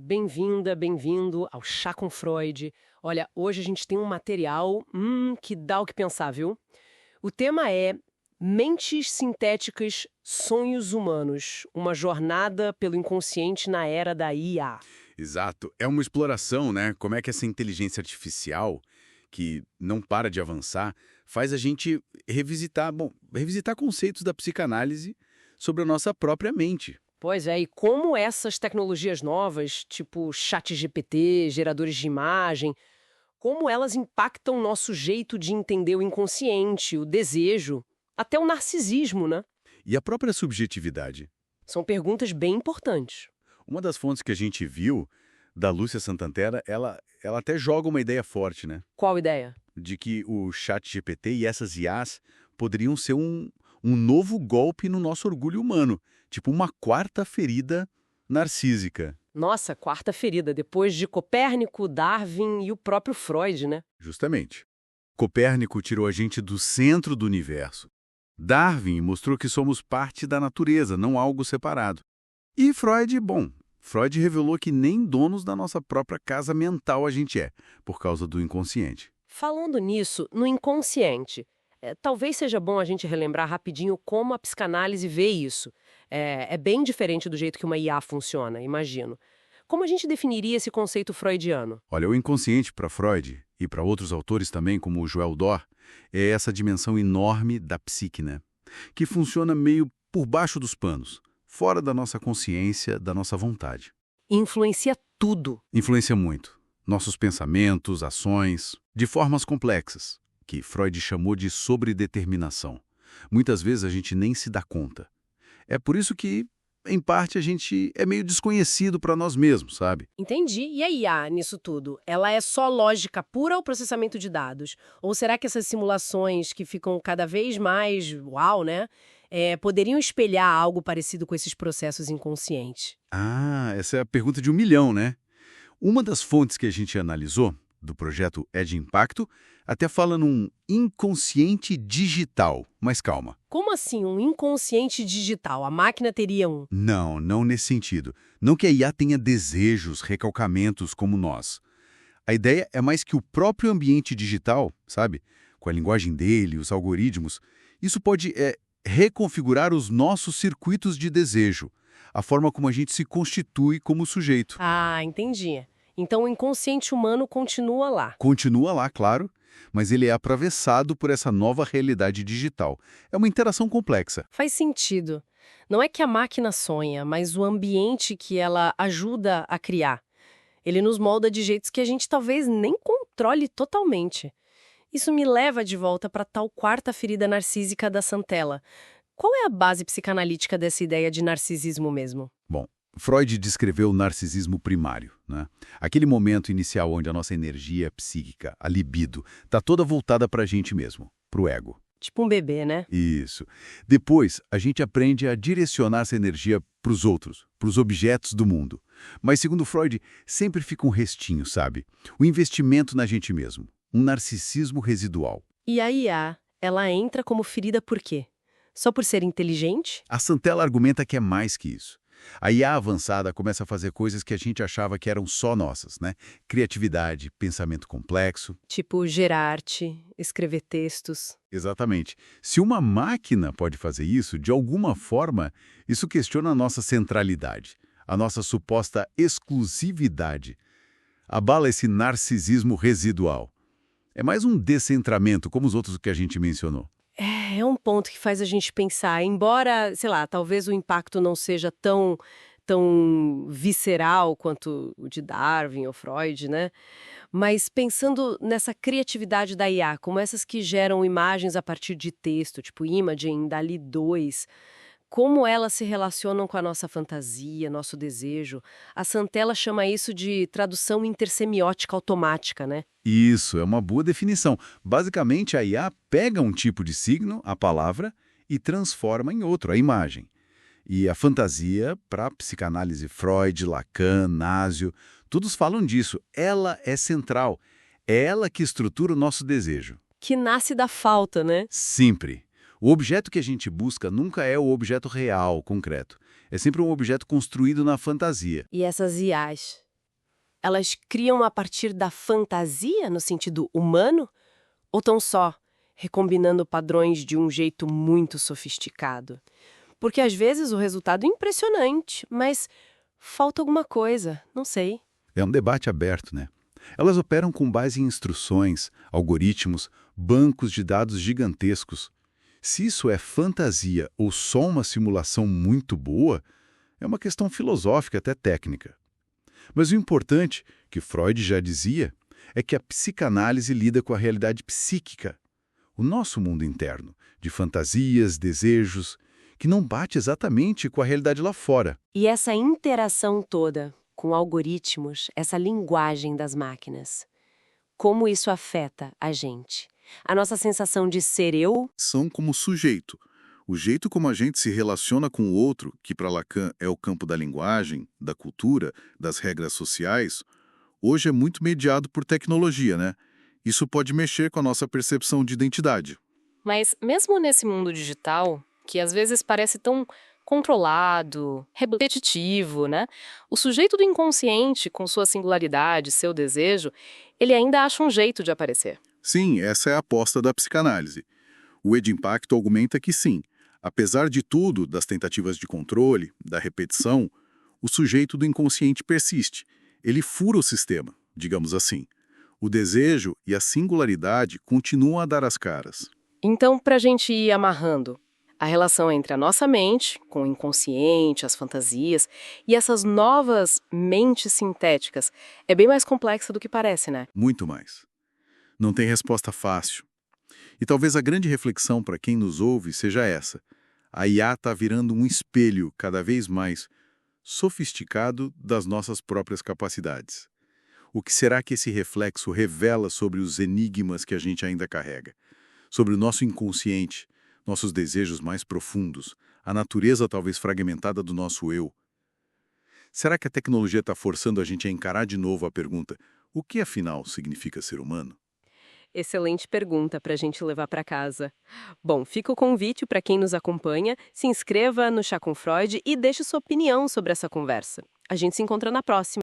bem-vinda, bem-vindo ao Chá com Freud. Olha, hoje a gente tem um material que dá o que pensar, viu? O tema é Mentes Sintéticas, Sonhos Humanos, uma jornada pelo inconsciente na era da IA. Exato. É uma exploração, né? Como é que essa inteligência artificial, que não para de avançar, faz a gente revisitar conceitos da psicanálise sobre a nossa própria mente. Pois é, e como essas tecnologias novas, tipo ChatGPT, geradores de imagem, como elas impactam nosso jeito de entender o inconsciente, o desejo, até o narcisismo, né? E a própria subjetividade. São perguntas bem importantes. Uma das fontes que a gente viu, da Lúcia Santander, ela até joga uma ideia forte, né? Qual ideia? De que o ChatGPT e essas IAs poderiam ser um novo golpe no nosso orgulho humano, tipo uma quarta ferida narcísica. Nossa, quarta ferida, depois de Copérnico, Darwin e o próprio Freud, né? Justamente. Copérnico tirou a gente do centro do universo. Darwin mostrou que somos parte da natureza, não algo separado. E Freud revelou que nem donos da nossa própria casa mental a gente é, por causa do inconsciente. Falando nisso, no inconsciente, talvez seja bom a gente relembrar rapidinho como a psicanálise vê isso. É bem diferente do jeito que uma IA funciona, imagino. Como a gente definiria esse conceito freudiano? Olha, o inconsciente para Freud, e para outros autores também, como o Joel Dor, é essa dimensão enorme da psique, né? Que funciona meio por baixo dos panos, fora da nossa consciência, da nossa vontade. Influencia tudo. Influencia muito. Nossos pensamentos, ações, de formas complexas, que Freud chamou de sobredeterminação. Muitas vezes a gente nem se dá conta. É por isso que, em parte, a gente é meio desconhecido para nós mesmos, sabe? Entendi. E a IA nisso tudo? Ela é só lógica pura ou processamento de dados? Ou será que essas simulações que ficam cada vez mais uau, né? Poderiam espelhar algo parecido com esses processos inconscientes? Ah, essa é a pergunta de 1 milhão, né? Uma das fontes que a gente analisou, do projeto Ed Impacto, até fala num inconsciente digital. Mas calma. Como assim um inconsciente digital? A máquina teria um? Não nesse sentido. Não que a IA tenha desejos, recalcamentos como nós. A ideia é mais que o próprio ambiente digital, sabe? Com a linguagem dele, os algoritmos, isso pode reconfigurar os nossos circuitos de desejo, a forma como a gente se constitui como sujeito. Ah, entendi. Então o inconsciente humano continua lá. Continua lá, claro, mas ele é atravessado por essa nova realidade digital. É uma interação complexa. Faz sentido. Não é que a máquina sonha, mas o ambiente que ela ajuda a criar. Ele nos molda de jeitos que a gente talvez nem controle totalmente. Isso me leva de volta para tal quarta ferida narcísica da Santella. Qual é a base psicanalítica dessa ideia de narcisismo mesmo? Bom, Freud descreveu o narcisismo primário, né? Aquele momento inicial onde a nossa energia psíquica, a libido, está toda voltada para a gente mesmo, para o ego. Tipo um bebê, né? Isso. Depois, a gente aprende a direcionar essa energia para os outros, para os objetos do mundo. Mas, segundo Freud, sempre fica um restinho, sabe? O investimento na gente mesmo. Um narcisismo residual. E a IA, ela entra como ferida por quê? Só por ser inteligente? A Santella argumenta que é mais que isso. A IA avançada começa a fazer coisas que a gente achava que eram só nossas, né? Criatividade, pensamento complexo. Tipo gerar arte, escrever textos. Exatamente. Se uma máquina pode fazer isso, de alguma forma, isso questiona a nossa centralidade, a nossa suposta exclusividade. Abala esse narcisismo residual. É mais um descentramento, como os outros que a gente mencionou. É um ponto que faz a gente pensar, embora, sei lá, talvez o impacto não seja tão visceral quanto o de Darwin ou Freud, né? Mas pensando nessa criatividade da IA, como essas que geram imagens a partir de texto, tipo Imagen, DALL-E 2, como elas se relacionam com a nossa fantasia, nosso desejo. A Santella chama isso de tradução intersemiótica automática, né? Isso, é uma boa definição. Basicamente, a IA pega um tipo de signo, a palavra, e transforma em outro, a imagem. E a fantasia, para a psicanálise Freud, Lacan, Nasio, todos falam disso. Ela é central. É ela que estrutura o nosso desejo. Que nasce da falta, né? Sempre. O objeto que a gente busca nunca é o objeto real, concreto. É sempre um objeto construído na fantasia. E essas IAs? elas criam a partir da fantasia, no sentido humano? Ou estão só recombinando padrões de um jeito muito sofisticado? Porque às vezes o resultado é impressionante, mas falta alguma coisa, não sei. É um debate aberto, né? Elas operam com base em instruções, algoritmos, bancos de dados gigantescos. Se isso é fantasia ou só uma simulação muito boa, é uma questão filosófica até técnica. Mas o importante, que Freud já dizia, é que a psicanálise lida com a realidade psíquica, o nosso mundo interno, de fantasias, desejos, que não bate exatamente com a realidade lá fora. E essa interação toda com algoritmos, essa linguagem das máquinas, como isso afeta a gente? A nossa sensação de ser eu? São como sujeito. O jeito como a gente se relaciona com o outro, que para Lacan é o campo da linguagem, da cultura, das regras sociais, hoje é muito mediado por tecnologia, né? Isso pode mexer com a nossa percepção de identidade. Mas mesmo nesse mundo digital, que às vezes parece tão controlado, repetitivo, né? O sujeito do inconsciente, com sua singularidade, seu desejo, ele ainda acha um jeito de aparecer. Sim, essa é a aposta da psicanálise. O Ed-Impacto argumenta que sim, apesar de tudo, das tentativas de controle, da repetição, o sujeito do inconsciente persiste. Ele fura o sistema, digamos assim. O desejo e a singularidade continuam a dar as caras. Então, para a gente ir amarrando, a relação entre a nossa mente, com o inconsciente, as fantasias, e essas novas mentes sintéticas é bem mais complexa do que parece, né? Muito mais. Não tem resposta fácil. E talvez a grande reflexão para quem nos ouve seja essa. A IA está virando um espelho cada vez mais sofisticado das nossas próprias capacidades. O que será que esse reflexo revela sobre os enigmas que a gente ainda carrega? Sobre o nosso inconsciente, nossos desejos mais profundos, a natureza talvez fragmentada do nosso eu? Será que a tecnologia está forçando a gente a encarar de novo a pergunta: o que afinal significa ser humano? Excelente pergunta para a gente levar para casa. Bom, fica o convite para quem nos acompanha, se inscreva no Chá com Freud e deixe sua opinião sobre essa conversa. A gente se encontra na próxima.